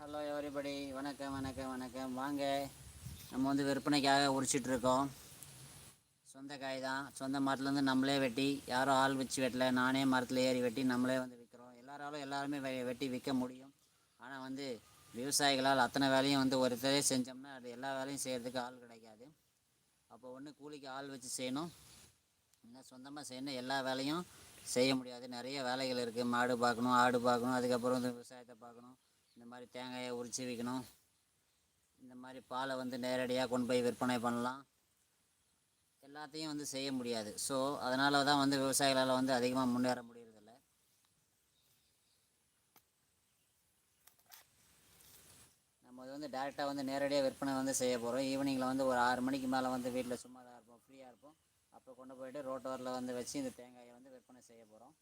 Hello everybody, வணக்கம் வணக்கம் வணக்கம். வாங்க, நம்ம வந்து விற்பனைக்காக உரிச்சிட்ருக்கோம். சொந்த காய் தான், சொந்த மரத்துலேருந்து நம்மளே வெட்டி, யாரும் ஆள் வச்சு வெட்டல, நானே மரத்தில் ஏறி வெட்டி நம்மளே வந்து விற்கிறோம். எல்லாருமே வெட்டி விற்க முடியும். ஆனால் வந்து விவசாயிகளால் அத்தனை வேலையும் வந்து ஒருத்தரே செஞ்சோம்னா அது எல்லா வேலையும் செய்கிறதுக்கு ஆள் கிடைக்காது. அப்போ ஒன்று கூலிக்கு ஆள் வச்சு செய்யணும், இன்னும் சொந்தமாக செய்யணும். எல்லா வேலையும் செய்ய முடியாது, நிறைய வேலைகள் இருக்குது. மாடு பார்க்கணும், ஆடு பார்க்கணும், அதுக்கப்புறம் வந்து விவசாயத்தை பார்க்கணும், இந்த மாதிரி தேங்காயை உரித்து விற்கணும், இந்த மாதிரி பாலை வந்து நேரடியாக கொண்டு போய் விற்பனை பண்ணலாம். எல்லாத்தையும் வந்து செய்ய முடியாது. ஸோ அதனால தான் வந்து விவசாயிகளால் வந்து அதிகமாக முன்னேற முடியறதில்ல. நம்ம அது வந்து டேரெக்டாக வந்து நேரடியாக விற்பனை வந்து செய்ய போகிறோம். ஈவினிங்கில் வந்து ஒரு 6 மணிக்கு மேலே வந்து வீட்டில் சும்மா தான் இருப்போம், ஃப்ரீயாக இருப்போம். அப்போ கொண்டு போய்ட்டு ரோட்டோரில் வந்து வச்சு இந்த தேங்காயை வந்து விற்பனை செய்ய போகிறோம்.